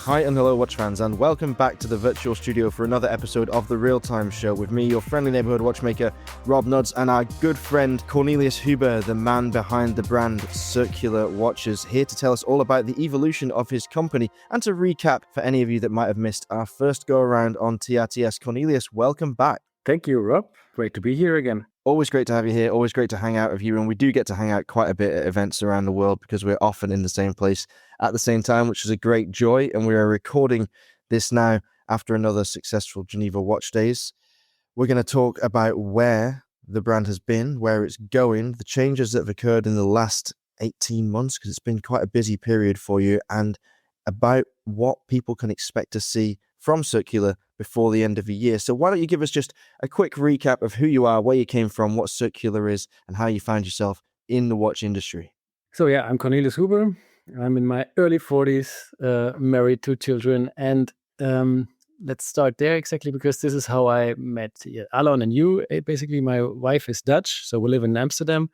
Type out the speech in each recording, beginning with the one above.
Hi and hello watch fans, and welcome back to the virtual studio for another episode of the Real Time Show with me, your friendly neighborhood watchmaker Rob Nuds, and our good friend Cornelius Huber, the man behind the brand Circula watches, here to tell us all about the evolution of his company and to recap for any of you that might have missed our first go around on TRTS. Cornelius, welcome back. Thank you, Rob. Great to be here again. Always great to have you here. Always great to hang out with you. And we do get to hang out quite a bit at events around the world because we're often in the same place at the same time, which is a great joy. And we are recording this now after another successful Geneva Watch Days. We're going to talk about where the brand has been, where it's going, the changes that have occurred in the last 18 months, because it's been quite a busy period for you, and about what people can expect to see from Circula before the end of the year. So why don't you give us just a quick recap of who you are, where you came from, what Circula is, and how you found yourself in the watch industry. So I'm Cornelius Huber. I'm in my early 40s, married, 2 children, and let's start there exactly because this is how I met Alon and you. Basically, my wife is Dutch, so we live in Amsterdam,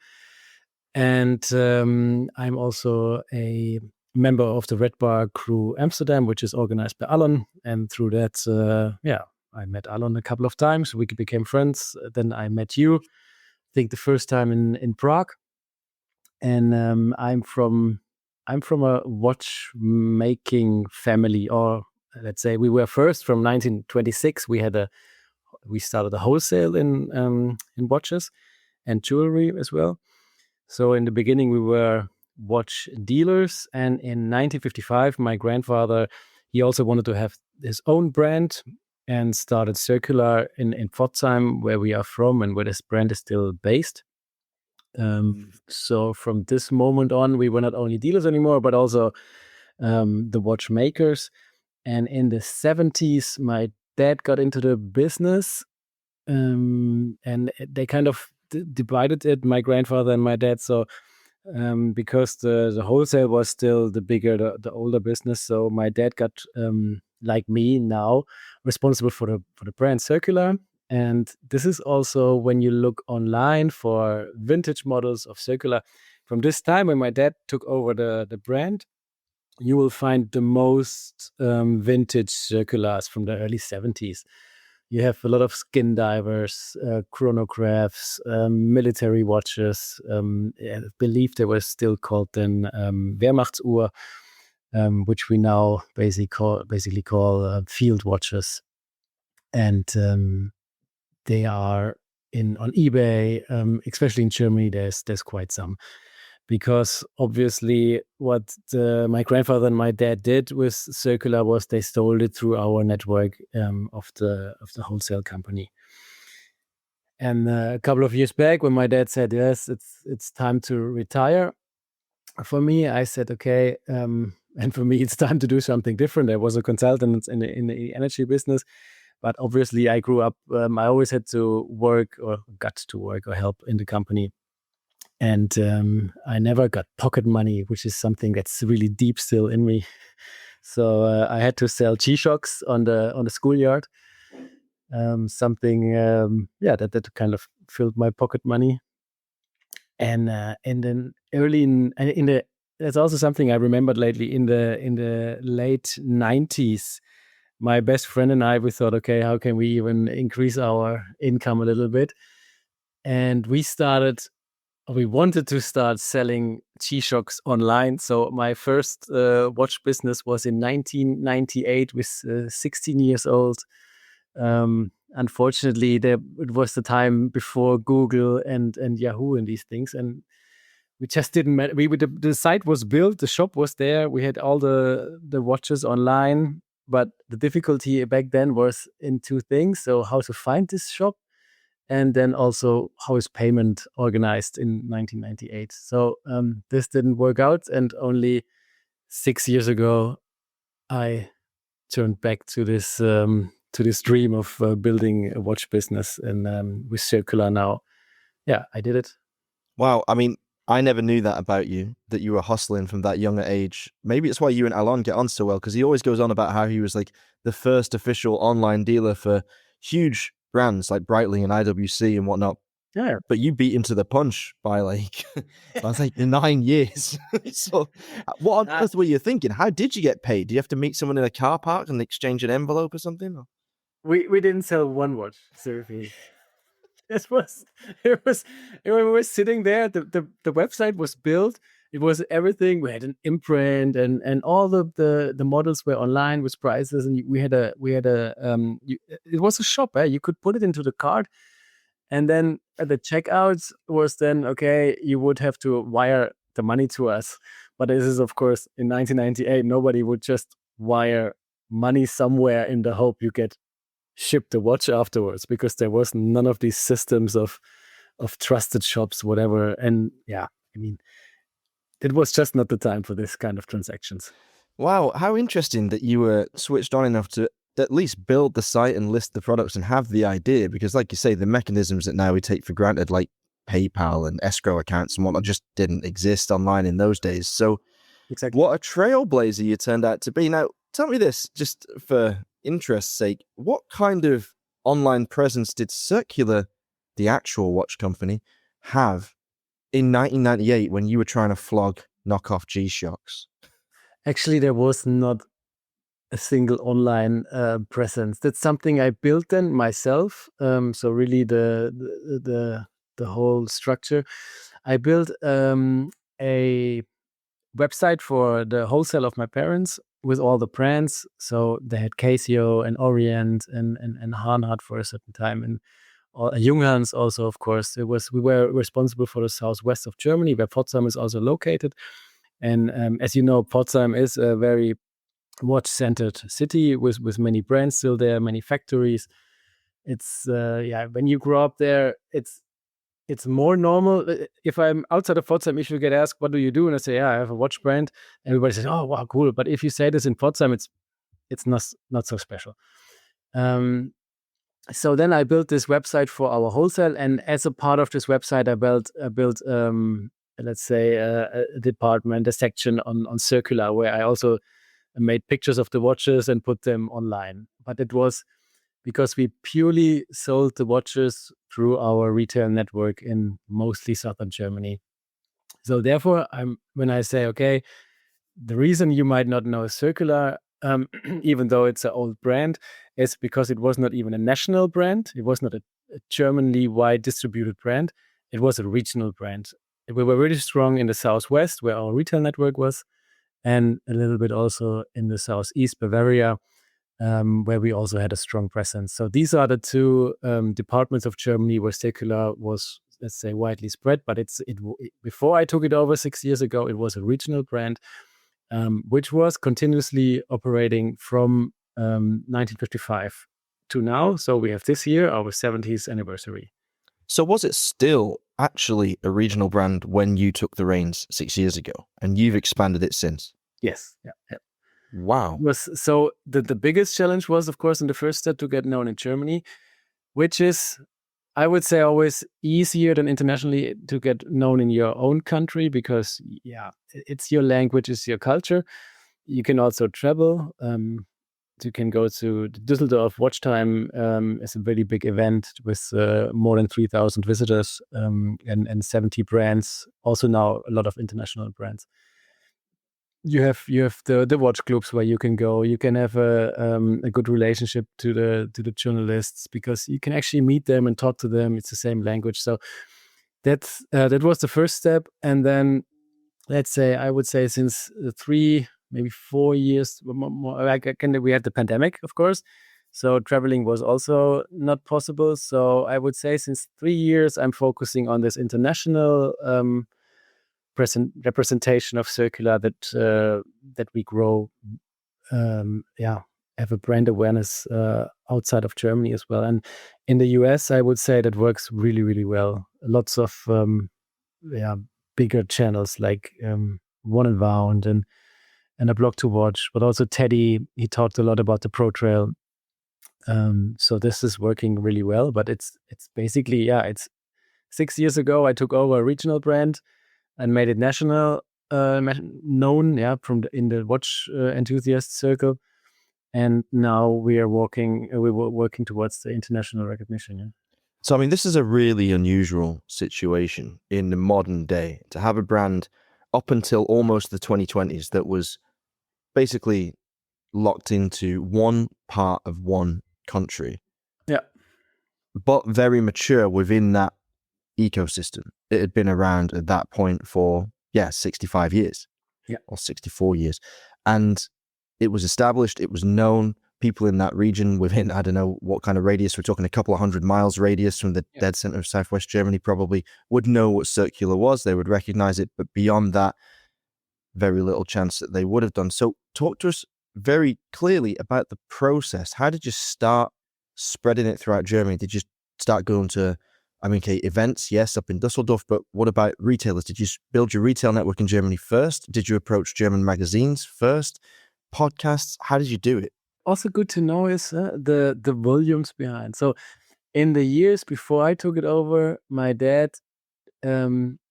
and I'm also a member of the Red Bar Crew Amsterdam, which is organized by Alon. And through that, I met Alon a couple of times. We became friends. Then I met you, I think the first time in Prague. And I'm from a watchmaking family, or let's say we were first from 1926. We started a wholesale in watches and jewelry as well. So in the beginning, we were watch dealers, and in 1955 my grandfather, he also wanted to have his own brand and started Circula in Pforzheim, where we are from and where this brand is still based. So from this moment on, we were not only dealers anymore but also the watchmakers. And in the 70s my dad got into the business, and they kind of divided it, my grandfather and my dad. So because the wholesale was still the older business. So my dad got, like me now, responsible for the brand Circula. And this is also when you look online for vintage models of Circula. From this time when my dad took over the brand, you will find the most vintage Circulas from the early 70s. You have a lot of skin divers, chronographs, military watches. I believe they were still called then Wehrmachtsuhr, which we now basically call field watches. And they are on eBay, especially in Germany. There's quite some. Because obviously what my grandfather and my dad did with Circula was they sold it through our network of the wholesale company. And a couple of years back, when my dad said, yes, it's time to retire, for me, I said, okay, and for me, it's time to do something different. I was a consultant in the energy business, but obviously I grew up, I always had to work or got to work or help in the company. And I never got pocket money, which is something that's really deep still in me. So I had to sell G-Shocks on the schoolyard. Something, that kind of filled my pocket money. And then that's also something I remembered lately in the late 90s. My best friend and I, we thought, okay, how can we even increase our income a little bit? And we wanted to start selling G-Shocks online. So my first watch business was in 1998 with 16 years old. Unfortunately, it was the time before Google and Yahoo and these things. And we just didn't matter. The site was built, the shop was there. We had all the watches online. But the difficulty back then was in 2 things. So how to find this shop, and then also how is payment organized in 1998. So this didn't work out, and only 6 years ago I turned back to this dream of building a watch business, and with Circula now. Yeah, I did it. Wow, I mean, I never knew that about you, that you were hustling from that younger age. Maybe it's why you and Alon get on so well, because he always goes on about how he was like the first official online dealer for huge brands like Breitling and IWC and whatnot. Yeah. but you beat him to the punch by like, I was like 9 years. So, what on earth were you thinking? How did you get paid? Did you have to meet someone in a car park and exchange an envelope or something? We didn't sell one watch, seriously. It was it was we were sitting there. The website was built. It was everything. We had an imprint, and all the models were online with prices. And it was a shop. You could put it into the cart, and then at the checkouts was then okay. You would have to wire the money to us. But this is of course in 1998. Nobody would just wire money somewhere in the hope you get ship the watch afterwards, because there was none of these systems of trusted shops, whatever. And yeah, I mean, it was just not the time for this kind of transactions. Wow, how interesting that you were switched on enough to at least build the site and list the products and have the idea, because like you say, the mechanisms that now we take for granted, like PayPal and escrow accounts and whatnot, just didn't exist online in those days. So Exactly. what a trailblazer you turned out to be. Now, tell me this, just for interest's sake, what kind of online presence did Circula, the actual watch company, have in 1998 when you were trying to flog knockoff G-Shocks? Actually, there was not a single online presence. That's something I built then myself. So really the whole structure. I built a website for the wholesale of my parents with all the brands. So they had Casio and Orient and Hanhart for a certain time, and Junghans also, of course. We were responsible for the southwest of Germany, where Potsdam is also located. And as you know, Potsdam is a very watch-centered city with many brands still there, many factories. It's when you grow up there, it's more normal. If I'm outside of Potsdam, if you get asked, what do you do? And I say, yeah, I have a watch brand. Everybody says, oh, wow, cool. But if you say this in Potsdam, it's not so special. So then I built this website for our wholesale. And as a part of this website, I built let's say, a department, a section on Circula, where I also made pictures of the watches and put them online. But it was because we purely sold the watches through our retail network in mostly southern Germany. So therefore, when I say, okay, the reason you might not know Circular, even though it's an old brand, is because it was not even a national brand. It was not a Germanly wide distributed brand. It was a regional brand. We were really strong in the southwest, where our retail network was, and a little bit also in the southeast, Bavaria, where we also had a strong presence. So these are the two departments of Germany where Circular was, let's say, widely spread. But before I took it over 6 years ago, it was a regional brand, which was continuously operating from 1955 to now. So we have this year our 70th anniversary. So was it still actually a regional brand when you took the reins 6 years ago, and you've expanded it since? Yes. Yeah. Wow. So the biggest challenge was, of course, in the first step to get known in Germany, which is, I would say, always easier than internationally to get known in your own country, because it's your language, it's your culture. You can also travel. You can go to Düsseldorf. Watch Time is a very big event with more than 3,000 visitors and 70 brands. Also now a lot of international brands. You have the watch clubs where you can go. You can have a good relationship to the journalists, because you can actually meet them and talk to them. It's the same language. So that was the first step. And then, let's say, I would say since 3, maybe 4 years more, we had the pandemic, of course. So traveling was also not possible. So I would say since 3 years, I'm focusing on this international representation of Circular, that we grow, have a brand awareness outside of Germany as well. And in the US, I would say that works really, really well. Lots of bigger channels like One and Wound and A Blog to Watch, but also Teddy. He talked a lot about the Pro Trail. So this is working really well. But it's basically, it's 6 years ago I took over a regional brand and made it national, known, in the watch enthusiast circle. And now we were working towards the international recognition. Yeah. So, I mean, this is a really unusual situation in the modern day to have a brand up until almost the 2020s that was basically locked into one part of one country, Yeah. but very mature within that ecosystem. It had been around at that point for, 65 years Yeah. or 64 years. And it was established, it was known. People in that region within, I don't know what kind of radius, we're talking a couple of 100 miles radius from the dead center of Southwest Germany, probably would know what Circula was. They would recognize it. But beyond that, very little chance that they would have done. So talk to us very clearly about the process. How did you start spreading it throughout Germany? Did you start going to, I mean, okay, events, yes, up in Dusseldorf, but what about retailers? Did you build your retail network in Germany first? Did you approach German magazines first? Podcasts? How did you do it? Also good to know is the volumes behind. So in the years before I took it over, my dad,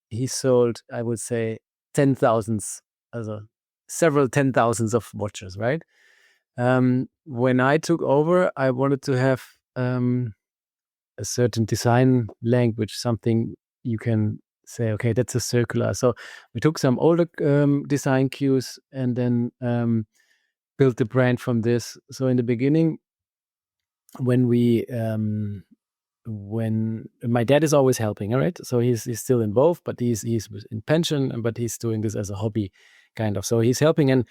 he sold, I would say, 10,000s, also several 10,000s of watches, right? When I took over, I wanted to have a certain design language, something you can say, okay, that's a Circula. So we took some older design cues and then built the brand from this. So in the beginning, when my dad is always helping, all right, so he's still involved, but he's in pension, but he's doing this as a hobby, kind of. So he's helping, and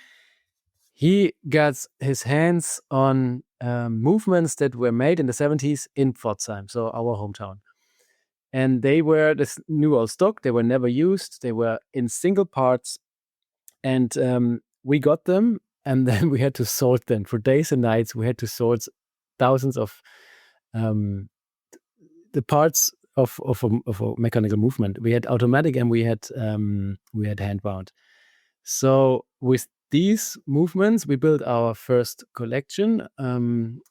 he got his hands on movements that were made in the 70s in Pforzheim, so our hometown. And they were this new old stock. They were never used. They were in single parts. And we got them, and then we had to sort them for days and nights. We had to sort thousands of the parts of a mechanical movement. We had automatic and we had handbound. So with these movements, we built our first collection,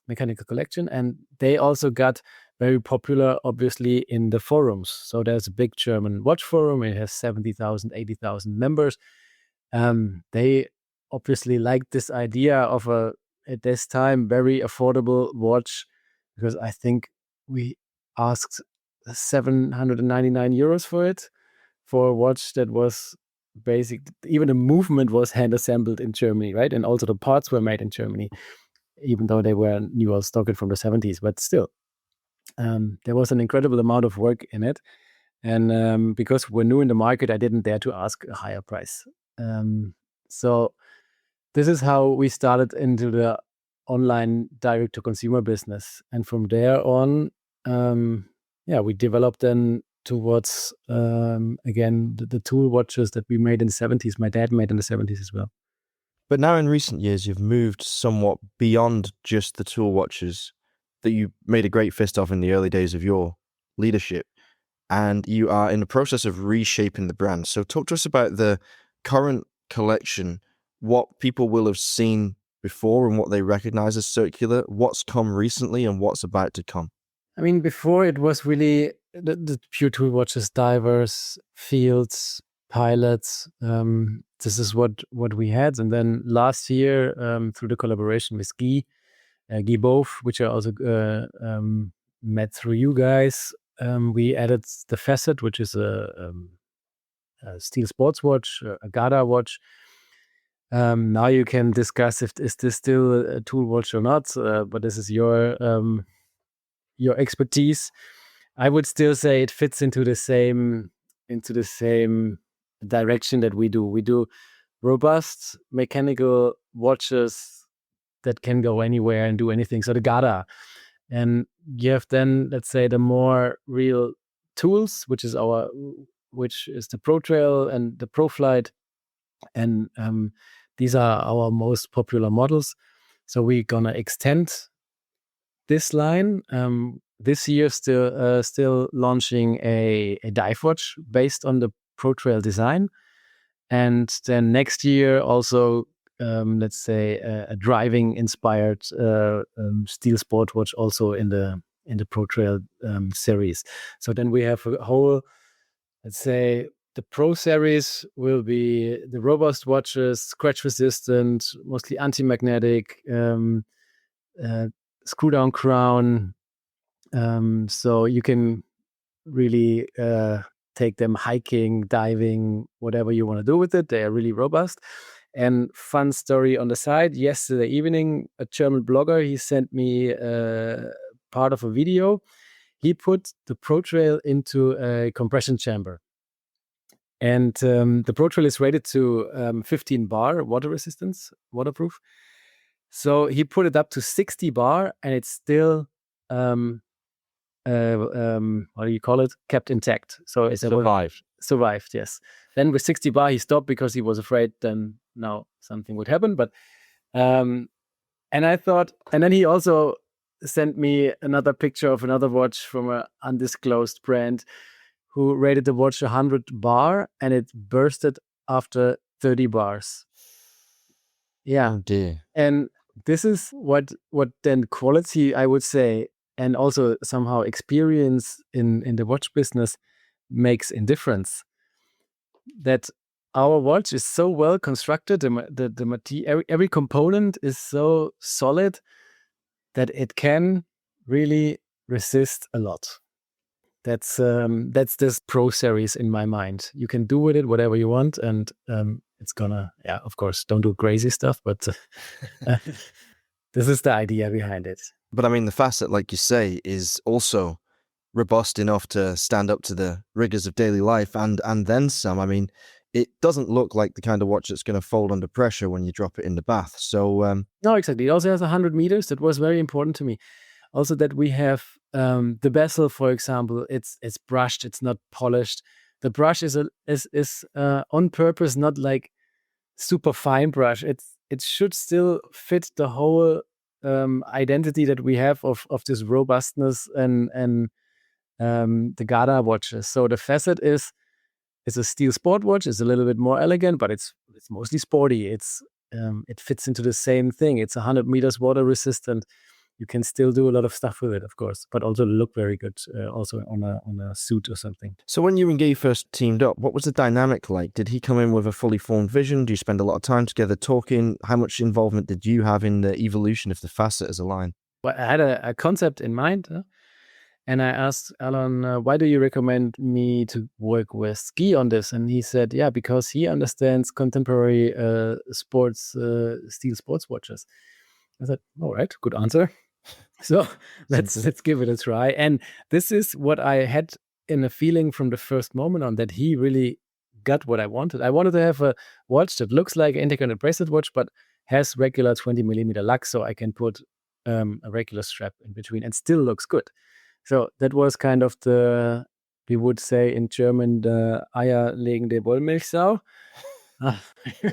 mechanical collection, and they also got very popular, obviously, in the forums. So there's a big German watch forum. It has 70,000, 80,000 members. They obviously liked this idea of at this time, very affordable watch, because I think we asked 799 euros for it, for a watch that was basic. Even the movement was hand assembled in Germany, right? And also the parts were made in Germany, even though they were new or stocked from the 70s. But still, there was an incredible amount of work in it. And because we're new in the market, I didn't dare to ask a higher price. So this is how we started into the online direct-to-consumer business. And from there on, we developed then towards, again, the tool watches that we made in the 70s. My dad made in the 70s as well. But now in recent years, you've moved somewhat beyond just the tool watches that you made a great fist of in the early days of your leadership. And you are in the process of reshaping the brand. So talk to us about the current collection, what people will have seen before and what they recognize as Circular, what's come recently and what's about to come. I mean, before it was really the pure tool watches, divers, fields, pilots. This is what we had. And then last year, through the collaboration with Guy Both, which I also met through you guys, we added the Facet, which is a steel sports watch, a Garda watch. Now you can discuss if is this still a tool watch or not, but this is your expertise. I would still say it fits into the same direction that we do. We do robust mechanical watches that can go anywhere and do anything. So the Garda. And you have then, let's say, the more real tools, which is the Pro Trail and the Pro Flight. And these are our most popular models. So we're gonna extend this line. This year, still launching a dive watch based on the Pro Trail design. And then next year also, let's say, a driving inspired steel sport watch also in the Pro Trail series. So then we have a whole, let's say, the Pro series will be the robust watches, scratch resistant, mostly anti-magnetic, screw down crown, So you can really take them hiking, diving, whatever you want to do with it. They are really robust. And fun story on the side, yesterday evening, a German blogger, he sent me part of a video. He put the Pro Trail into a compression chamber. And the Pro Trail is rated to 15 bar water resistance, waterproof. So he put it up to 60 bar, and it's still what do you call it? Kept intact. So it Survived. Survived, yes. Then with 60 bar, he stopped because he was afraid then now something would happen. But and I thought, and then he also sent me another picture of another watch from an undisclosed brand who rated the watch 100 bar, and it bursted after 30 bars. Yeah. Oh dear. And this is what then quality, I would say, and also somehow experience in the watch business makes in difference. That our watch is so well constructed, the material, every component is so solid that it can really resist a lot. That's this Pro Series in my mind. You can do with it whatever you want, and it's gonna, yeah, of course, don't do crazy stuff, but this is the idea behind it. But I mean, the Facet, like you say, is also robust enough to stand up to the rigors of daily life and then some. I mean, it doesn't look like the kind of watch that's going to fold under pressure when you drop it in the bath. So no, exactly. It also has 100 meters. That was very important to me. Also, that we have the bezel, for example, it's brushed. It's not polished. The brush is on purpose, not like super fine brush. It should still fit the whole identity that we have of this robustness and the Garda watches. So the Facet is a steel sport watch. It's a little bit more elegant, but it's mostly sporty. It fits into the same thing. It's 100 meters water resistant. You can still do a lot of stuff with it, of course, but also look very good, also on a suit or something. So when you and Guy first teamed up, what was the dynamic like? Did he come in with a fully formed vision? Do you spend a lot of time together talking? How much involvement did you have in the evolution of the Facet as a line? Well, I had a concept in mind, and I asked Alan, why do you recommend me to work with Guy on this? And he said, yeah, because he understands contemporary sports, steel sports watches. I said, all right, good answer. So let's give it a try. And this is what I had in a feeling from the first moment on, that he really got what I wanted. I wanted to have a watch that looks like an integrated bracelet watch, but has regular 20 millimeter lug, so I can put a regular strap in between and still looks good. So that was kind of we would say in German, the eierlegende Wollmilchsau.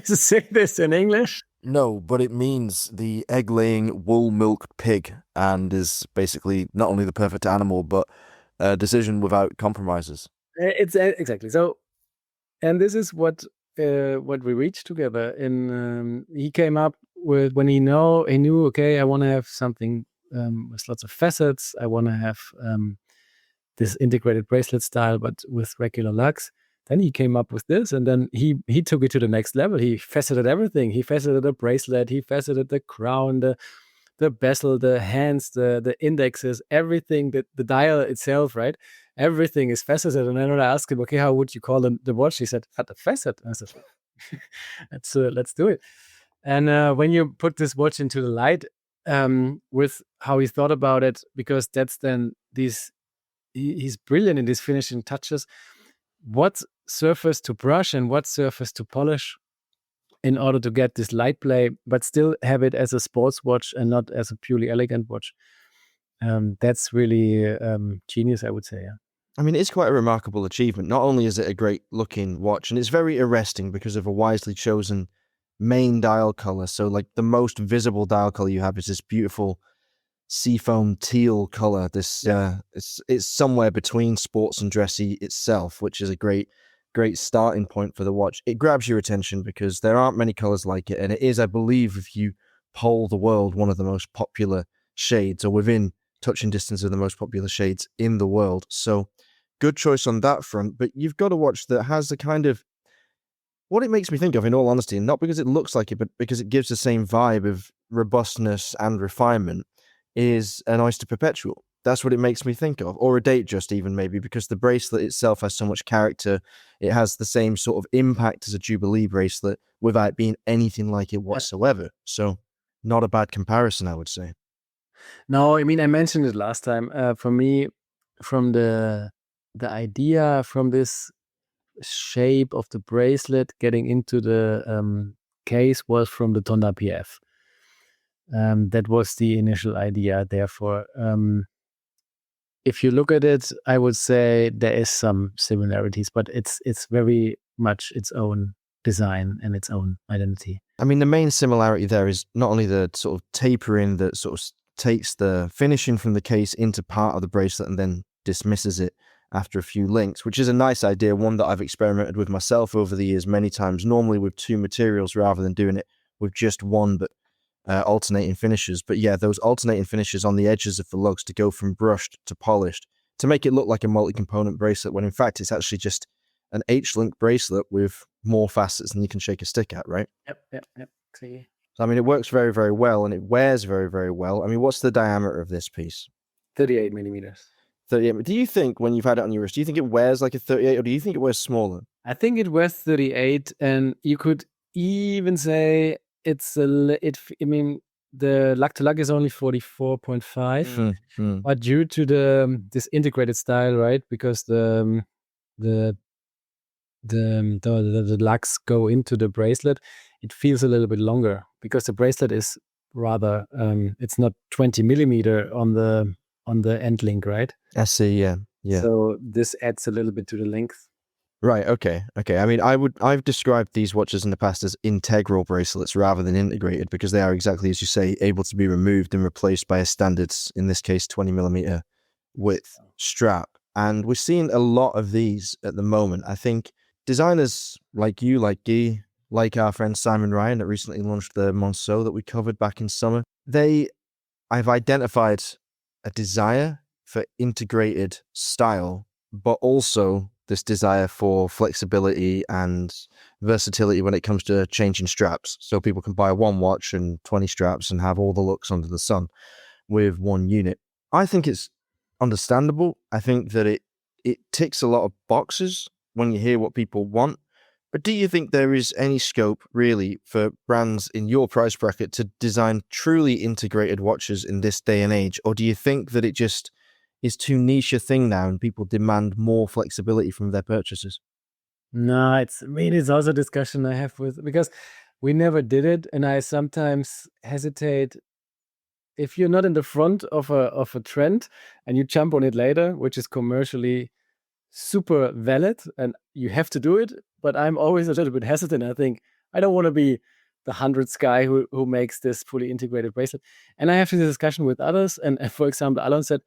Say this in English. No, but it means the egg-laying, wool-milked pig, and is basically not only the perfect animal, but a decision without compromises. It's exactly so, and this is what we reached together. He came up with, when he knew, okay, I want to have something with lots of facets. I want to have this integrated bracelet style, but with regular lugs. Then he came up with this, and then he took it to the next level. He faceted everything. He faceted the bracelet. He faceted the crown, the bezel, the hands, the indexes, everything. The dial itself, right? Everything is faceted. And then when I asked him, okay, how would you call the watch? He said, "At the facet." And I said, let's do it. And when you put this watch into the light, with how he thought about it, because that's then he's brilliant in these finishing touches. What surface to brush and what surface to polish in order to get this light play, but still have it as a sports watch and not as a purely elegant watch. That's really genius, I would say. Yeah. I mean, it's quite a remarkable achievement. Not only is it a great looking watch, and it's very arresting because of a wisely chosen main dial color. So like the most visible dial color you have is this beautiful seafoam teal color. This it's somewhere between sports and dressy itself, which is a great starting point for the watch. It grabs your attention because there aren't many colors like it, and it is, I believe, if you poll the world, one of the most popular shades, or within touching distance of the most popular shades in the world. So good choice on that front. But you've got a watch that has the kind of, what it makes me think of, in all honesty, and not because it looks like it, but because it gives the same vibe of robustness and refinement, is an Oyster Perpetual. That's what it makes me think of. Or a Datejust even, maybe, because the bracelet itself has so much character. It has the same sort of impact as a Jubilee bracelet without being anything like it whatsoever. So not a bad comparison, I would say. No, I mean, I mentioned it last time. For me, from the idea, from this shape of the bracelet getting into the case was from the Tonda PF. That was the initial idea. Therefore, if you look at it, I would say there is some similarities, but it's very much its own design and its own identity. I mean, the main similarity there is not only the sort of tapering that sort of takes the finishing from the case into part of the bracelet and then dismisses it after a few links, which is a nice idea, one that I've experimented with myself over the years many times, normally with two materials rather than doing it with just one, but alternating finishes. But yeah, those alternating finishes on the edges of the lugs to go from brushed to polished to make it look like a multi-component bracelet, when in fact it's actually just an H-link bracelet with more facets than you can shake a stick at, right? Yep. See. So, I mean, it works very, very well, and it wears very, very well. I mean, what's the diameter of this piece? 38 millimeters. 38. Do you think, when you've had it on your wrist, do you think it wears like a 38, or do you think it wears smaller? I think it wears 38, and you could even say it's I mean, the lug to lug is only 44.5, but due to this integrated style, right? Because the lugs go into the bracelet, it feels a little bit longer because the bracelet is rather it's not 20 millimeter on the end link, right? I see, yeah. So this adds a little bit to the length. Right, okay. I mean, I've described these watches in the past as integral bracelets rather than integrated, because they are exactly as you say, able to be removed and replaced by a standard, in this case, 20 millimeter width strap. And we're seeing a lot of these at the moment. I think designers like you, like Guy, like our friend Simon Ryan that recently launched the Monceau that we covered back in summer, I've identified a desire for integrated style, but also this desire for flexibility and versatility when it comes to changing straps. So people can buy one watch and 20 straps and have all the looks under the sun with one unit. I think it's understandable. I think that it ticks a lot of boxes when you hear what people want. But do you think there is any scope, really, for brands in your price bracket to design truly integrated watches in this day and age? Or do you think that it just is too niche a thing now and people demand more flexibility from their purchases? No, it's also a discussion I have with, because we never did it, and I sometimes hesitate if you're not in the front of a trend and you jump on it later, which is commercially super valid and you have to do it. But I'm always a little bit hesitant. I think I don't want to be the hundredth guy who makes this fully integrated bracelet. And I have this discussion with others. And for example, Alon said,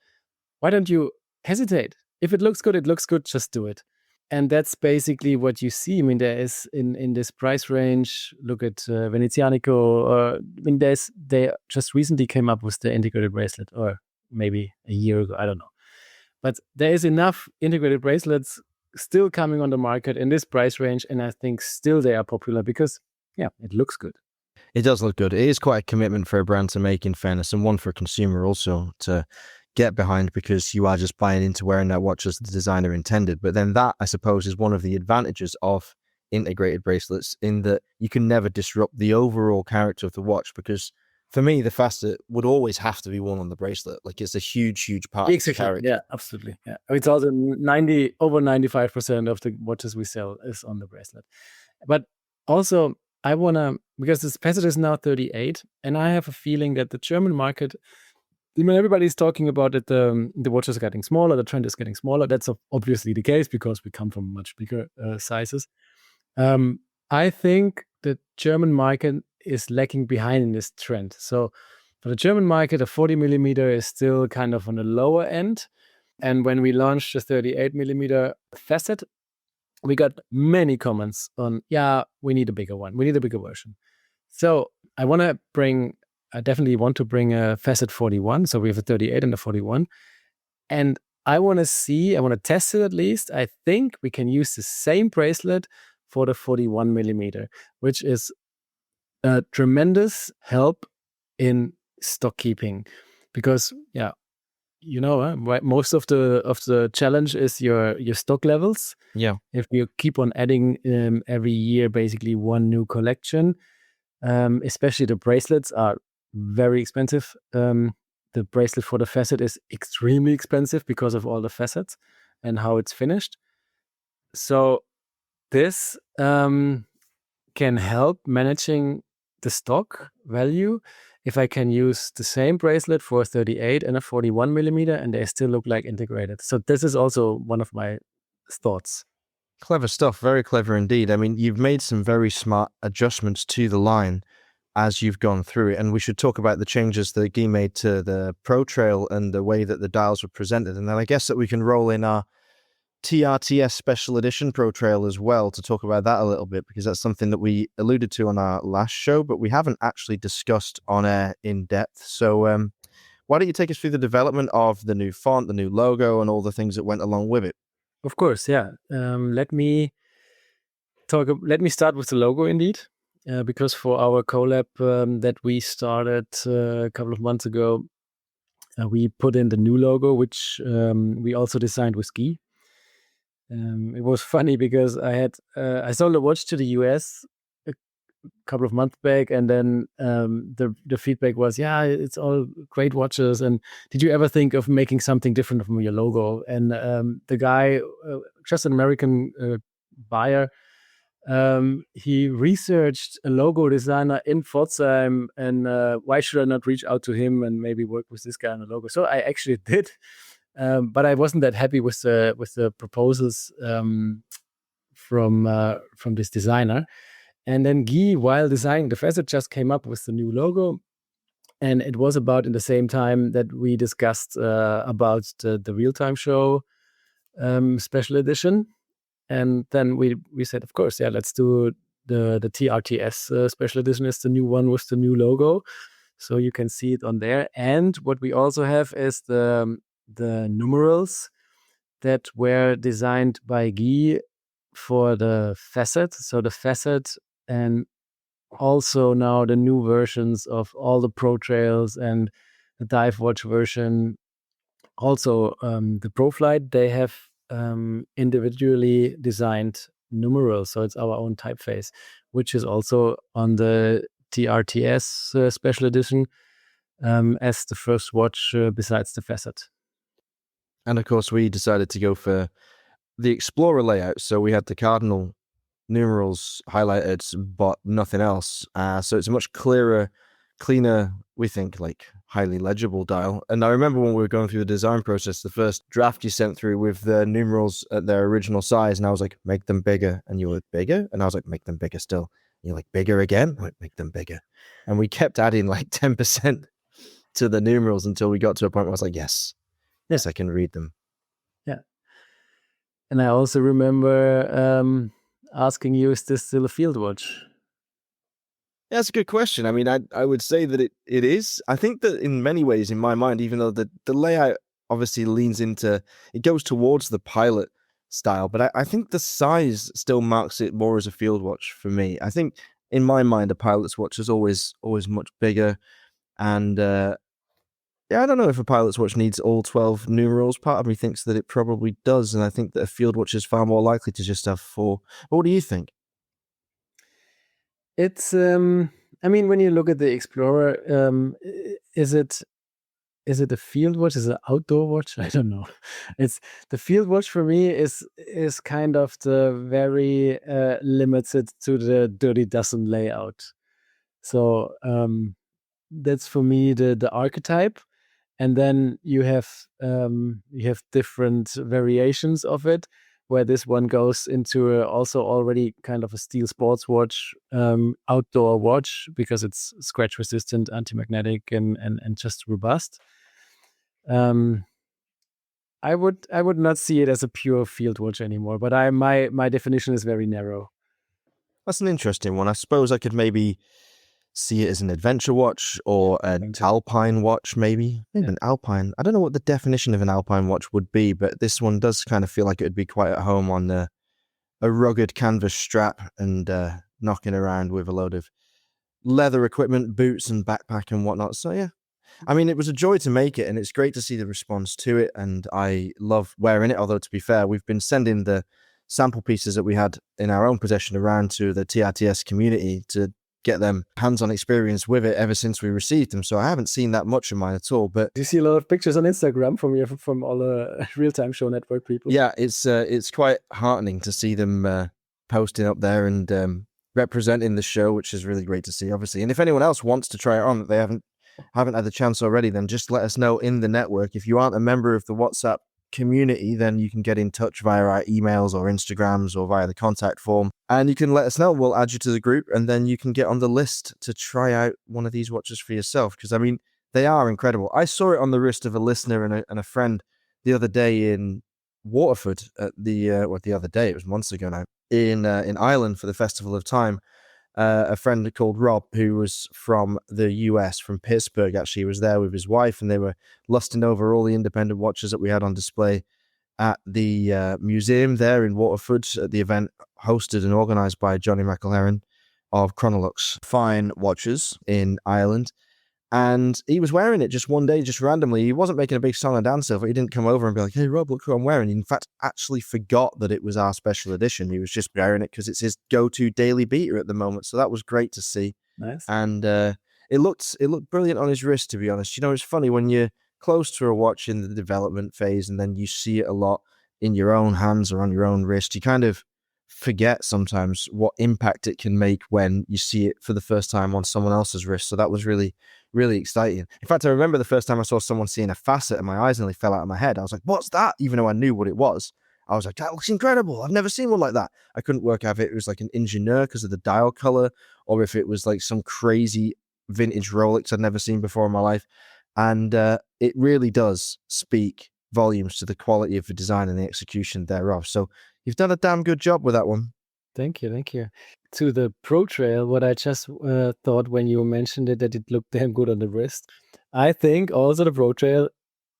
why don't you hesitate? If it looks good, it looks good, just do it. And that's basically what you see. I mean, there is in this price range, look at Venezianico. I mean, they just recently came up with the integrated bracelet, or maybe a year ago, I don't know. But there is enough integrated bracelets still coming on the market in this price range, and I think still they are popular because, yeah, it looks good. It does look good. It is quite a commitment for a brand to make, in fairness, and one for a consumer also to get behind, because you are just buying into wearing that watch as the designer intended. But then that, I suppose, is one of the advantages of integrated bracelets, in that you can never disrupt the overall character of the watch, because for me, the facet would always have to be worn on the bracelet. Like, it's a huge part of the character. Yeah, absolutely. Yeah, it's also over 95% of the watches we sell is on the bracelet. But also, I wanna, because this facet is now 38, and I have a feeling that the German market, I mean, everybody's talking about it. The watches are getting smaller. The trend is getting smaller. That's obviously the case because we come from much bigger sizes. I think the German market is lagging behind in this trend. So for the German market, a 40 millimeter is still kind of on the lower end. And when we launched the 38 millimeter facet, we got many comments on, yeah, we need a bigger one. We need a bigger version. So I definitely want to bring a facet 41. So we have a 38 and a 41. And I want to test it at least. I think we can use the same bracelet for the 41 millimeter, which is a tremendous help in stock keeping. Because, yeah, most of the challenge is your stock levels. Yeah. If you keep on adding every year, basically one new collection, especially the bracelets are very expensive. The bracelet for the facet is extremely expensive because of all the facets and how it's finished. So this can help managing the stock value if I can use the same bracelet for a 38 and a 41 millimeter and they still look like integrated. So this is also one of my thoughts. Clever stuff. Very clever indeed. I mean, you've made some very smart adjustments to the line as you've gone through it. And we should talk about the changes that Guy made to the Pro Trail and the way that the dials were presented. And then I guess that we can roll in our TRTS Special Edition Pro Trail as well to talk about that a little bit, because that's something that we alluded to on our last show, but we haven't actually discussed on air in depth. So why don't you take us through the development of the new font, the new logo, and all the things that went along with it? Of course, yeah. Let me start with the logo indeed, because for our collab that we started a couple of months ago, we put in the new logo, which we also designed with Guy. It was funny because I sold a watch to the US a couple of months back, and then the feedback was, yeah, it's all great watches, and did you ever think of making something different from your logo? And the guy, just an American buyer, he researched a logo designer in Pforzheim, and why should I not reach out to him and maybe work with this guy on a logo? So I actually did. But I wasn't that happy with the proposals from this designer. And then Guy, while designing the facet, just came up with the new logo. And it was about in the same time that we discussed about the real-time show special edition. And then we said, of course, yeah, let's do the TRTS special edition is the new one with the new logo. So you can see it on there. And what we also have is the numerals that were designed by Guy for the facet. So the facet, and also now the new versions of all the Pro Trails and the Dive Watch version. Also, the Pro Flight, they have individually designed numerals. So it's our own typeface, which is also on the TRTS special edition as the first watch besides the facet. And of course, we decided to go for the Explorer layout. So we had the cardinal numerals highlighted, but nothing else. So it's a much clearer, cleaner, we think, like highly legible dial. And I remember when we were going through the design process, the first draft you sent through with the numerals at their original size, and I was like, make them bigger. And you were bigger? And I was like, make them bigger still. And you're like, bigger again? I went, make them bigger. And we kept adding like 10% to the numerals until we got to a point where I was like, yes, I can read them. Yeah. And I also remember asking you, is this still a field watch? Yeah, that's a good question. I mean, I would say that it is. I think that in many ways, in my mind, even though the layout obviously leans into, it goes towards the pilot style, but I think the size still marks it more as a field watch for me. I think in my mind, a pilot's watch is always much bigger. And yeah, I don't know if a pilot's watch needs all 12 numerals. Part of me thinks that it probably does. And I think that a field watch is far more likely to just have 4. What do you think? It's I mean, when you look at the Explorer, is it a field watch? Is it an outdoor watch? I don't know. It's the field watch for me is kind of the very limited to the Dirty Dozen layout. So that's for me the archetype, and then you have different variations of it, where this one goes into also already kind of a steel sports watch, outdoor watch, because it's scratch resistant, anti-magnetic, and just robust. I would not see it as a pure field watch anymore, but my definition is very narrow. That's an interesting one. I suppose I could maybe see it as an adventure watch or an alpine watch, maybe an alpine. I don't know what the definition of an alpine watch would be, but this one does kind of feel like it would be quite at home on a rugged canvas strap and knocking around with a load of leather equipment, boots and backpack and whatnot. So yeah, I mean, it was a joy to make it, and it's great to see the response to it, and I love wearing it. Although, to be fair, we've been sending the sample pieces that we had in our own possession around to the TRTS community to get them hands-on experience with it ever since we received them. So I haven't seen that much of mine at all. But Do you see a lot of pictures on Instagram from all the real-time show network people? yeah, it's quite heartening to see them posting up there and representing the show, which is really great to see, obviously. And if anyone else wants to try it on, that they haven't had the chance already, then just let us know in the network. If you aren't a member of the WhatsApp community, then you can get in touch via our emails or Instagrams or via the contact form, and you can let us know. We'll add you to the group, and then you can get on the list to try out one of these watches for yourself, because I mean, they are incredible. I saw it on the wrist of a listener and a friend the other day in Waterford at the other day, it was months ago now, in Ireland for the Festival of Time. A friend called Rob, who was from the US, from Pittsburgh, actually was there with his wife, and they were lusting over all the independent watches that we had on display at the museum there in Waterford at the event hosted and organised by Johnny McElherron of Chronolux Fine Watches in Ireland. And he was wearing it just one day, just randomly. He wasn't making a big song and dance over it. He didn't come over and be like, hey, Rob, look who I'm wearing. He, in fact, actually forgot that it was our special edition. He was just wearing it because it's his go-to daily beater at the moment. So that was great to see. Nice. And it looked brilliant on his wrist, to be honest. You know, it's funny when you're close to a watch in the development phase and then you see it a lot in your own hands or on your own wrist. You kind of forget sometimes what impact it can make when you see it for the first time on someone else's wrist. So that was really, really exciting. In fact, I remember the first time I saw someone seeing a facet and my eyes nearly fell out of my head. I was like, what's that? Even though I knew what it was. I was like, that looks incredible. I've never seen one like that. I couldn't work out if it was like an Ingenieur because of the dial color or if it was like some crazy vintage Rolex I'd never seen before in my life. And it really does speak volumes to the quality of the design and the execution thereof. So you've done a damn good job with that one. Thank you. To the Pro Trail, what I just thought when you mentioned it, that it looked damn good on the wrist. I think also the Pro Trail,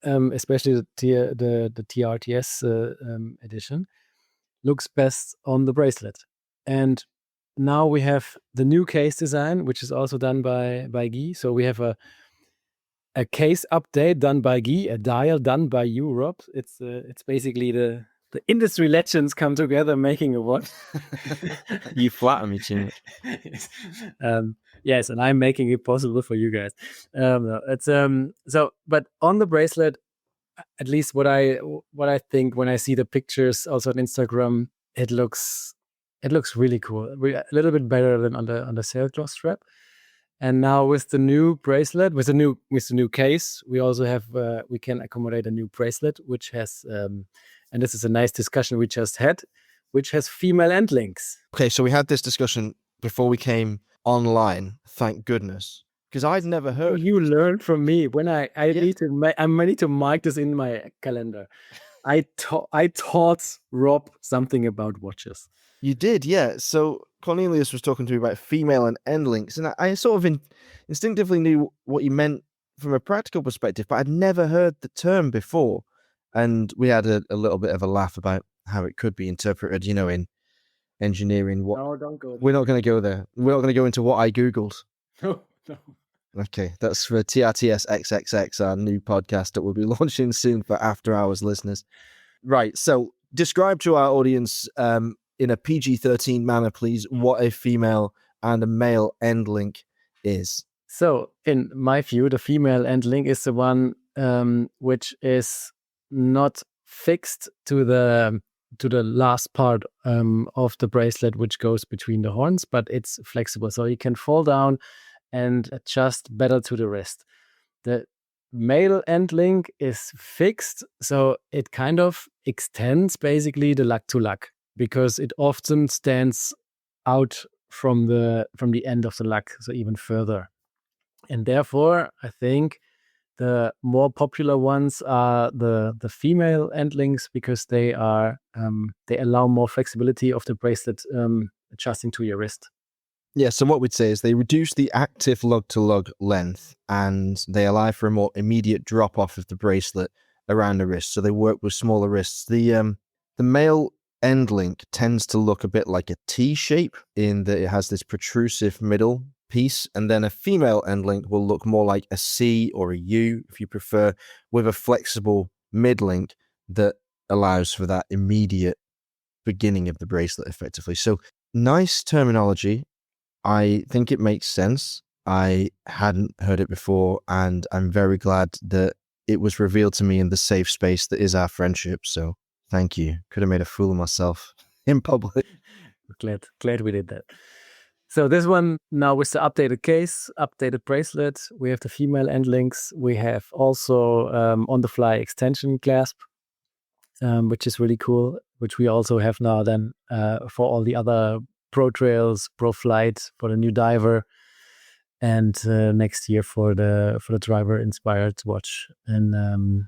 especially the TRTS edition, looks best on the bracelet. And now we have the new case design, which is also done by Guy. So we have a case update done by Guy, a dial done by you, Rob. It's basically the industry legends come together making a watch. You flatter me too much. Yes, and I'm making it possible for you guys. No, it's so, but on the bracelet, at least what I think when I see the pictures also on Instagram, it looks really cool. A little bit better than on the Circula strap. And now with the new bracelet, with the new case, we also have we can accommodate a new bracelet, which has and this is a nice discussion we just had, which has female end links. Okay, so we had this discussion before we came online. Thank goodness, because I'd never heard. You learned from me when I need to mark this in my calendar. I taught Rob something about watches. You did, yeah. So Cornelius was talking to me about female and end links, and I sort of instinctively knew what he meant from a practical perspective, but I'd never heard the term before. And we had a little bit of a laugh about how it could be interpreted, you know, in engineering. No, don't go there. We're not going to go there. We're not going to go into what I Googled. No. Okay, that's for TRTS XXX, our new podcast that we'll be launching soon for after hours listeners. Right, so describe to our audience in a PG-13 manner, please, what a female and a male end link is. So, in my view, the female end link is the one which is not fixed to the last part of the bracelet, which goes between the horns, but it's flexible, so you can fall down and adjust better to the wrist. The male end link is fixed, so it kind of extends basically the lug to lug, because it often stands out from the end of the lug, so even further. And therefore, I think the more popular ones are the female end links, because they are they allow more flexibility of the bracelet adjusting to your wrist. Yeah, so what we'd say is they reduce the active lug-to-lug length and they allow for a more immediate drop-off of the bracelet around the wrist, so they work with smaller wrists. The male end link tends to look a bit like a T shape in that it has this protrusive middle piece, and then a female end link will look more like a C or a U, if you prefer, with a flexible mid link that allows for that immediate beginning of the bracelet effectively. So nice terminology. I think it makes sense. I hadn't heard it before, and I'm very glad that it was revealed to me in the safe space that is our friendship. So thank you. Could have made a fool of myself in public. Glad we did that. So this one now with the updated case, updated bracelet, we have the female end links. We have also on the fly extension clasp, which is really cool, which we also have now then for all the other Pro Trails, Pro Flight, for the new diver, and next year for the driver inspired watch. And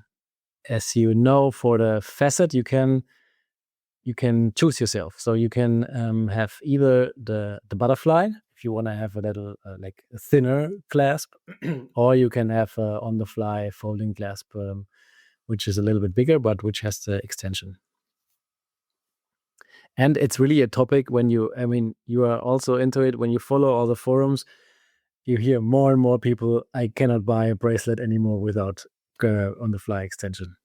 as you know, for the facet, you can choose yourself. So you can have either the butterfly, if you want to have a little like a thinner clasp, or you can have on the fly folding clasp, which is a little bit bigger, but which has the extension. And it's really a topic when you are also into it. When you follow all the forums, you hear more and more people, I cannot buy a bracelet anymore without on the fly extension.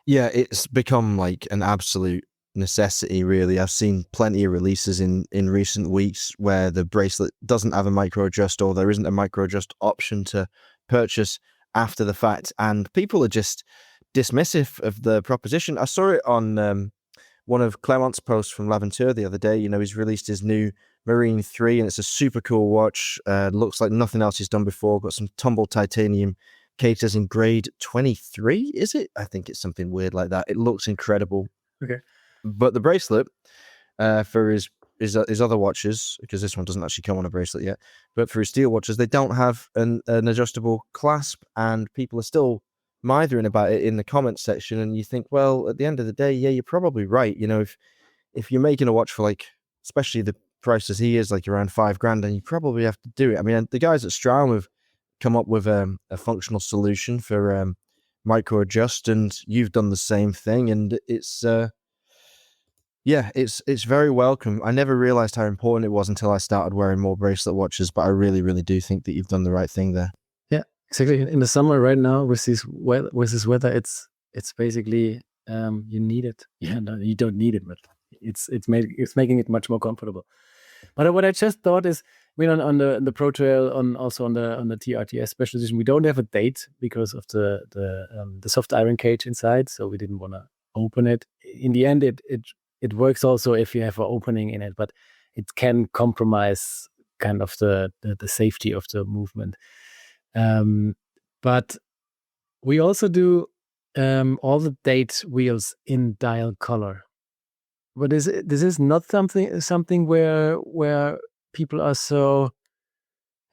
Yeah, it's become like an absolute necessity, really. I've seen plenty of releases in recent weeks where the bracelet doesn't have a micro adjust, or there isn't a micro adjust option to purchase after the fact, and people are just dismissive of the proposition. I saw it on one of Clement's posts from L'Aventure the other day. He's released his new Marine 3, and it's a super cool watch. Looks like nothing else he's done before. Got some tumbled titanium cases in grade 23, is it? I think it's something weird like that. It looks incredible. Okay. But the bracelet for his other watches, because this one doesn't actually come on a bracelet yet, but for his steel watches, they don't have an adjustable clasp, and people are still mithering about it in the comments section. And you think, well, at the end of the day, yeah, you're probably right. If you're making a watch for, like, especially the price as he is, like around $5,000, then you probably have to do it. I mean, the guys at Strom have come up with a functional solution for micro adjust, and you've done the same thing, and it's it's very welcome. I never realized how important it was until I started wearing more bracelet watches, but I really, really do think that you've done the right thing there. Yeah, exactly. In the summer right now with this weather, it's basically you need it. Yeah, no, you don't need it, but it's making it much more comfortable. But what I just thought is, on the Pro Trail, also on the TRTS Special Edition, we don't have a date because of the soft iron cage inside, so we didn't want to open it. In the end, it works also if you have an opening in it, but it can compromise kind of the safety of the movement. But we also do all the date wheels in dial color. But this is not something where people are so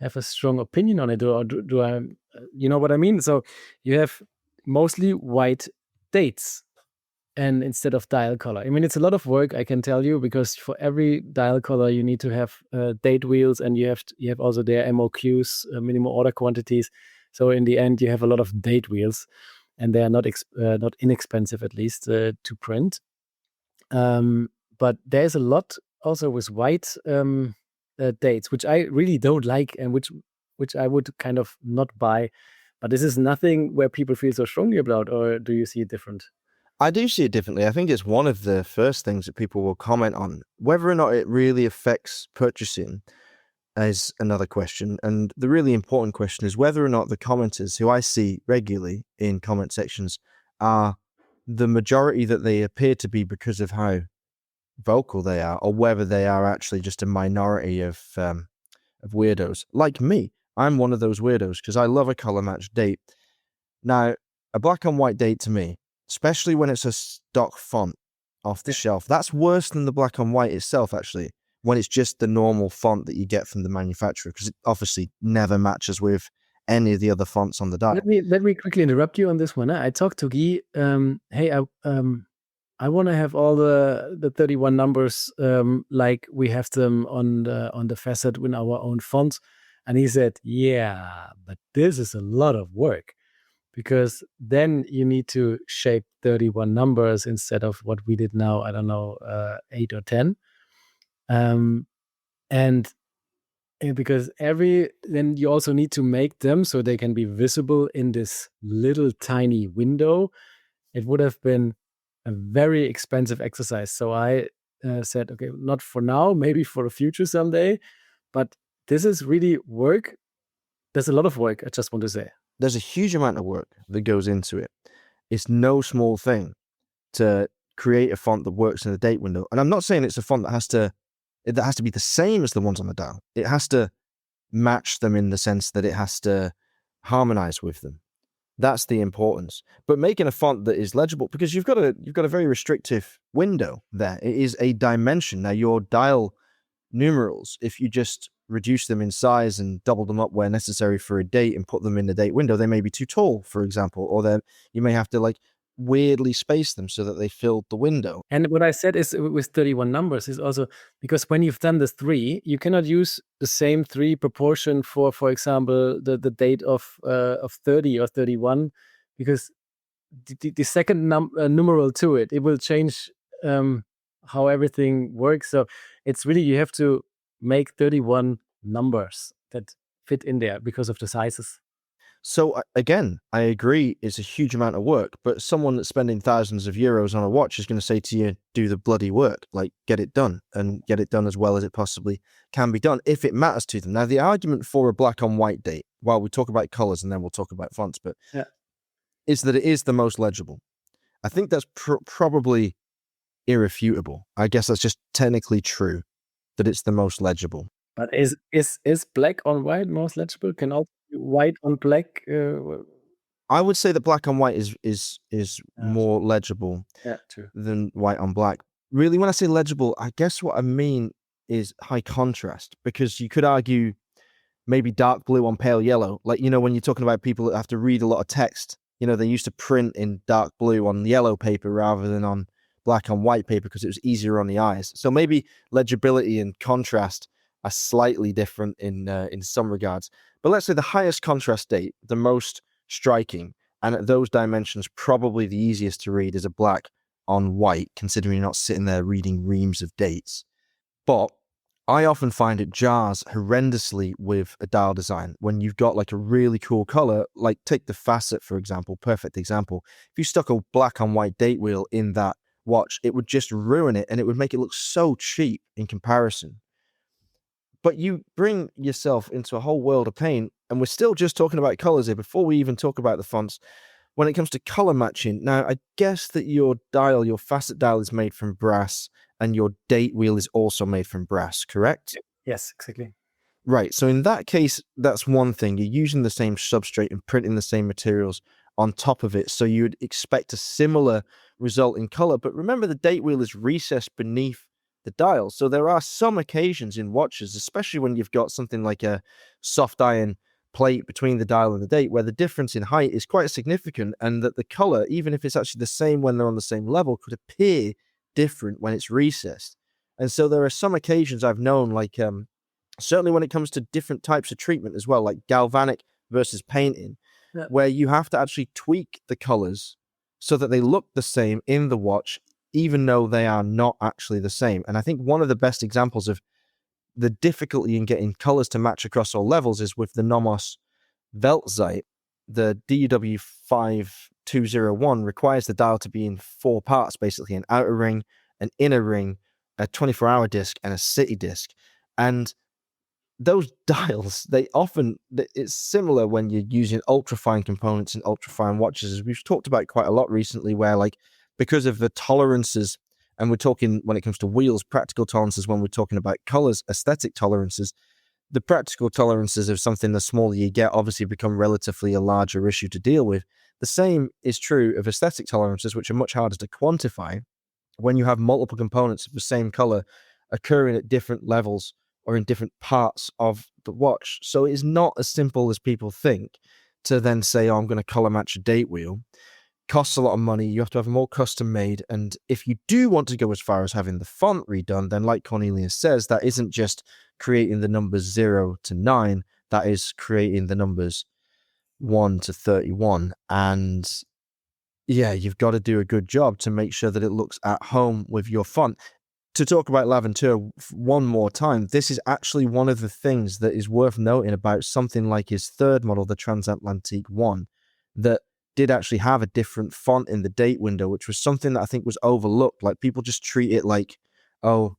have a strong opinion on it, or do I, you know what I mean? So you have mostly white dates, and instead of dial color. I mean, it's a lot of work, I can tell you, because for every dial color you need to have date wheels, and you have also their MOQs, minimum order quantities. So in the end, you have a lot of date wheels, and they are not inexpensive, at least to print. But there's a lot also with white dates, which I really don't like, and which I would kind of not buy. But this is nothing where people feel so strongly about, or do you see it different? I do see it differently. I think it's one of the first things that people will comment on. Whether or not it really affects purchasing is another question. And the really important question is whether or not the commenters, who I see regularly in comment sections, are the majority that they appear to be because of how vocal they are, or whether they are actually just a minority of weirdos. Like me, I'm one of those weirdos because I love a color match date. Now, a black and white date to me, especially when it's a stock font off the shelf, that's worse than the black and white itself, actually, when it's just the normal font that you get from the manufacturer, because it obviously never matches with any of the other fonts on the dial. Let me quickly interrupt you on this one. I talked to Guy. Hey, I want to have all the 31 numbers like we have them on the facet with our own fonts, and he said, "Yeah, but this is a lot of work, because then you need to shape 31 numbers instead of what we did now. I don't know, 8 or 10, and because then you also need to make them so they can be visible in this little tiny window. It would have been a very expensive exercise. So I said, okay, not for now, maybe for the future someday. But this is really work. There's a lot of work, I just want to say. There's a huge amount of work that goes into it. It's no small thing to create a font that works in the date window. And I'm not saying it's a font that has to be the same as the ones on the dial. It has to match them in the sense that it has to harmonize with them. That's the importance. But making a font that is legible, because you've got a very restrictive window there. It is a dimension. Now your dial numerals, if you just reduce them in size and double them up where necessary for a date and put them in the date window, they may be too tall, for example, or then you may have to like weirdly space them so that they filled the window. And what I said is with 31 numbers is also because when you've done the 3, you cannot use the same 3 proportion for example, the date of 30 or 31, because the second numeral to it will change how everything works. So it's really, you have to make 31 numbers that fit in there because of the sizes. So again, I agree it's a huge amount of work, but someone that's spending thousands of euros on a watch is going to say to you, do the bloody work, like get it done and get it done as well as it possibly can be done if it matters to them. Now, the argument for a black on white date, while we talk about colors and then we'll talk about fonts, but is that it is the most legible. I think that's probably irrefutable. I guess that's just technically true that it's the most legible. But is black on white most legible? Can also be white on black? I would say that black on white is more legible than white on black. Really, when I say legible, I guess what I mean is high contrast, because you could argue maybe dark blue on pale yellow. Like, when you're talking about people that have to read a lot of text, they used to print in dark blue on yellow paper rather than on black on white paper because it was easier on the eyes. So maybe legibility and contrast are slightly different in some regards. But let's say the highest contrast date, the most striking, and at those dimensions, probably the easiest to read is a black on white, considering you're not sitting there reading reams of dates. But I often find it jars horrendously with a dial design when you've got like a really cool color, like take the facet, for example, perfect example. If you stuck a black on white date wheel in that watch, it would just ruin it and it would make it look so cheap in comparison. But you bring yourself into a whole world of pain, and we're still just talking about colors here before we even talk about the fonts. When it comes to color matching, now I guess that your facet dial is made from brass and your date wheel is also made from brass, correct? Yes, exactly. Right. So in that case, that's one thing. You're using the same substrate and printing the same materials on top of it. So you'd expect a similar result in color. But remember, the date wheel is recessed beneath the dial. So there are some occasions in watches, especially when you've got something like a soft iron plate between the dial and the date, where the difference in height is quite significant, and that the color, even if it's actually the same when they're on the same level, could appear different when it's recessed. And so there are some occasions I've known, like certainly when it comes to different types of treatment as well, like galvanic versus painting, where you have to actually tweak the colors so that they look the same in the watch, even though they are not actually the same. And I think one of the best examples of the difficulty in getting colors to match across all levels is with the Nomos Weltzeit. The DUW5201 requires the dial to be in 4 parts, basically an outer ring, an inner ring, a 24-hour disc, and a city disc. And those dials, it's similar when you're using ultra-fine components in ultra-fine watches, as we've talked about quite a lot recently, where like because of the tolerances, and we're talking when it comes to wheels, practical tolerances, when we're talking about colors, aesthetic tolerances, the practical tolerances of something the smaller you get obviously become relatively a larger issue to deal with. The same is true of aesthetic tolerances, which are much harder to quantify when you have multiple components of the same color occurring at different levels or in different parts of the watch. So it is not as simple as people think to then say, oh, I'm going to color match a date wheel. Costs a lot of money. You have to have them all custom made. And if you do want to go as far as having the font redone, then like Cornelius says, that isn't just creating the numbers 0 to 9. That is creating the numbers 1 to 31. And yeah, you've got to do a good job to make sure that it looks at home with your font. to talk about Laventure one more time, this is actually one of the things that is worth noting about something like his third model, the Transatlantique 1, that did actually have a different font in the date window, which was something that I think was overlooked. Like, people just treat it like, oh,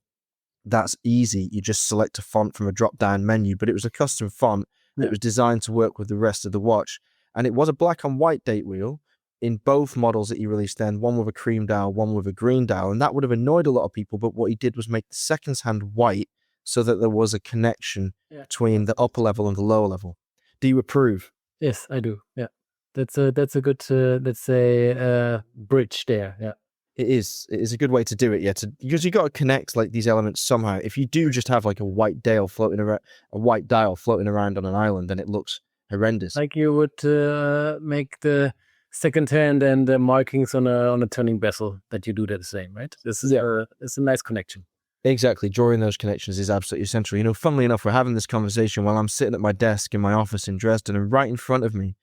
that's easy. You just select a font from a drop-down menu, but it was a custom font that was designed to work with the rest of the watch. And it was a black and white date wheel in both models that he released then, one with a cream dial, one with a green dial. And that would have annoyed a lot of people, but what he did was make the seconds hand white so that there was a connection between the upper level and the lower level. Do you approve? Yes, I do. Yeah. That's a good, let's say, bridge there. Yeah. It is a good way to do it, because you got to connect like these elements somehow. If you do just have like a white dial floating around on an island, then it looks horrendous. Like you would make the second hand and the markings on a turning bezel, that you do the same, right? This is it's a nice connection. Exactly. Drawing those connections is absolutely essential. You know, funnily enough, we're having this conversation while I'm sitting at my desk in my office in Dresden, and right in front of me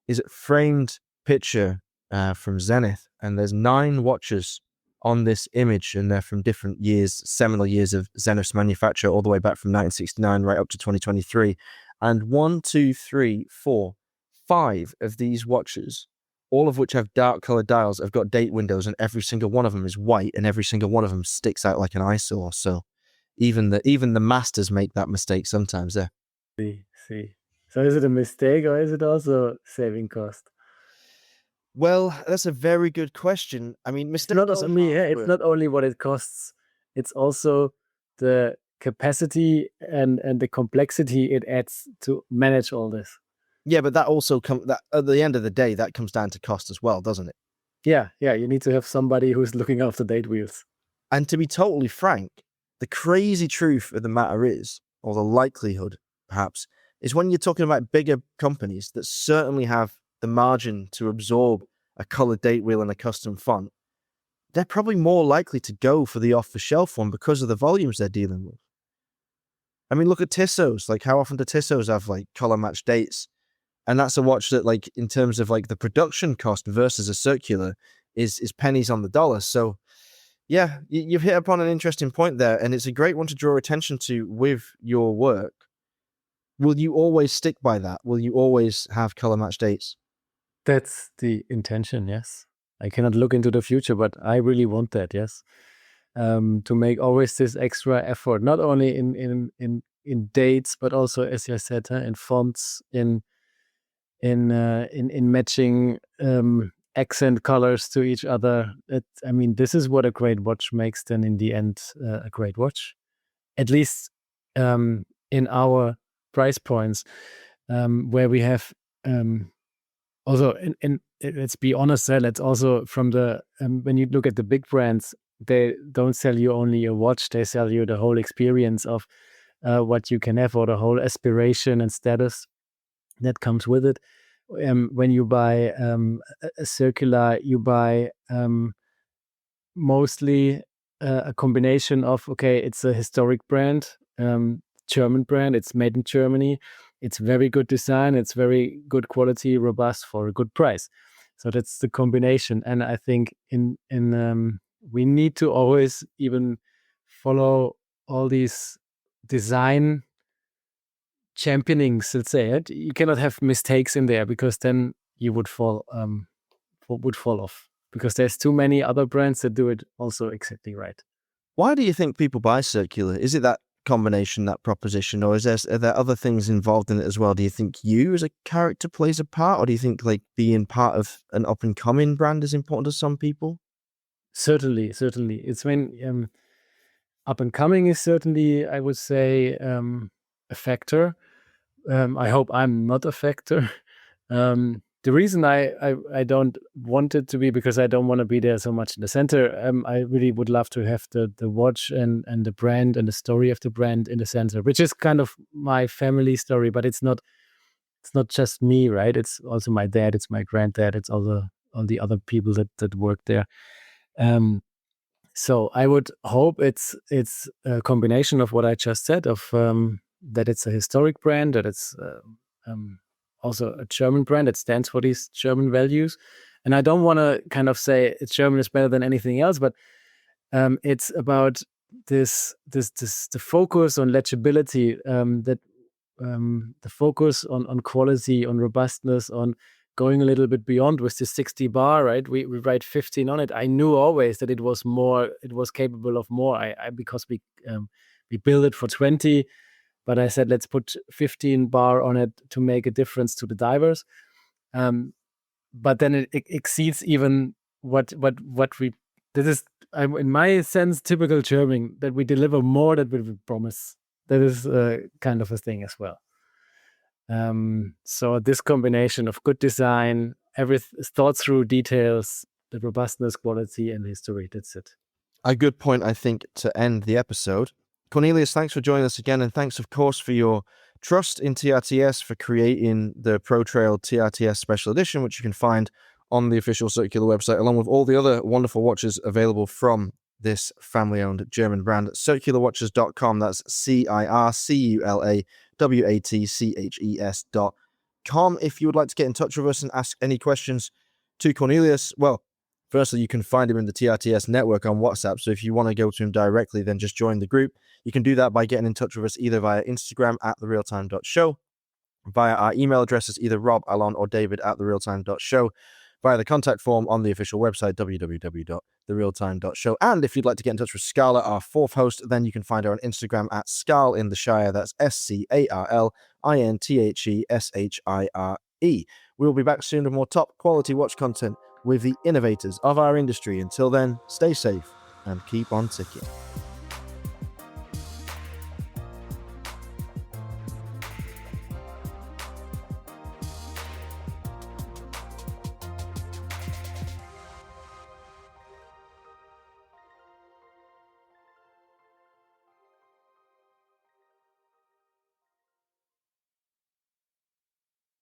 is a framed picture from Zenith, and there's 9 watches on this image, and they're from different years, seminal years of Zenith's manufacture, all the way back from 1969 right up to 2023. And 1, 2, 3, 4, 5 of these watches, all of which have dark colored dials, have got date windows, and every single one of them is white, and every single one of them sticks out like an eyesore. So even the masters make that mistake sometimes there. See. So is it a mistake, or is it also saving cost? Well, that's a very good question. I mean, It's not only what it costs, it's also the capacity and the complexity it adds to manage all this. Yeah, but that also that at the end of the day, that comes down to cost as well, doesn't it? Yeah, you need to have somebody who's looking after date wheels. And to be totally frank, the crazy truth of the matter is, or the likelihood, perhaps, is when you're talking about bigger companies that certainly have the margin to absorb a colored date wheel and a custom font, they're probably more likely to go for the off-the-shelf one because of the volumes they're dealing with. I mean, look at Tissot's. Like, how often do Tissot's have like color match dates? And that's a watch that, like, in terms of like the production cost versus a Circula, is pennies on the dollar. So yeah, you've hit upon an interesting point there, and it's a great one to draw attention to with your work. Will you always stick by that? Will you always have color match dates? That's the intention, yes. I cannot look into the future, but I really want that, yes. To make always this extra effort, not only in dates, but also, as you said, in fonts, in matching accent colors to each other. I mean, this is what a great watch makes then in the end a great watch. At least in our price points, where we have also, and let's be honest, let's also from the when you look at the big brands, they don't sell you only a watch; they sell you the whole experience of what you can have, or the whole aspiration and status that comes with it. When you buy a Circula, you buy mostly a combination of, okay, it's a historic brand, German brand, it's made in Germany, it's very good design, it's very good quality, robust for a good price. So that's the combination. And I think we need to always even follow all these design championings, let's say it. You cannot have mistakes in there, because then you would fall off, because there's too many other brands that do it also exactly right. Why do you think people buy Circula? Is it that combination, that proposition, or are there other things involved in it as well? Do you think you as a character plays a part, or do you think like being part of an up and coming brand is important to some people? Certainly. It's when up and coming is certainly, I would say, a factor. I hope I'm not a factor. The reason I don't want it to be, because I don't want to be there so much in the center. I really would love to have the watch and the brand and the story of the brand in the center, which is kind of my family story, but it's not just me, right? It's also my dad, it's my granddad, it's also all the other people that work there. So I would hope it's a combination of what I just said, of that it's a historic brand, that it's also a German brand that stands for these German values. And I don't want to kind of say it's German is better than anything else, but it's about the focus on legibility, that the focus on quality, on robustness, on going a little bit beyond with the 60 bar, right? We write 15 on it. I knew always that it was more, it was capable of more. I because we built it for 20, but I said let's put 15 bar on it to make a difference to the divers. But then it exceeds even what we. This is, in my sense, typical German, that we deliver more than we promise. That is kind of a thing as well. So this combination of good design, thought through details, the robustness, quality, and history. That's it. A good point, I think, to end the episode. Cornelius, thanks for joining us again, and thanks, of course, for your trust in TRTS, for creating the Pro Trail TRTS Special Edition, which you can find on the official Circula website, along with all the other wonderful watches available from this family-owned German brand, circularwatches.com. That's CIRCULAWATCHES.com. If you would like to get in touch with us and ask any questions to Cornelius, well, firstly, you can find him in the TRTS network on WhatsApp. So if you want to go to him directly, then just join the group. You can do that by getting in touch with us either via Instagram at therealtime.show, via our email addresses, either Rob, Alon, or David at therealtime.show, via the contact form on the official website, www.therealtime.show. And if you'd like to get in touch with Scala, our fourth host, then you can find her on Instagram at Scarl in the Shire. That's SCARLINTHESHIRE. We'll be back soon with more top quality watch content with the innovators of our industry. Until then, stay safe and keep on ticking.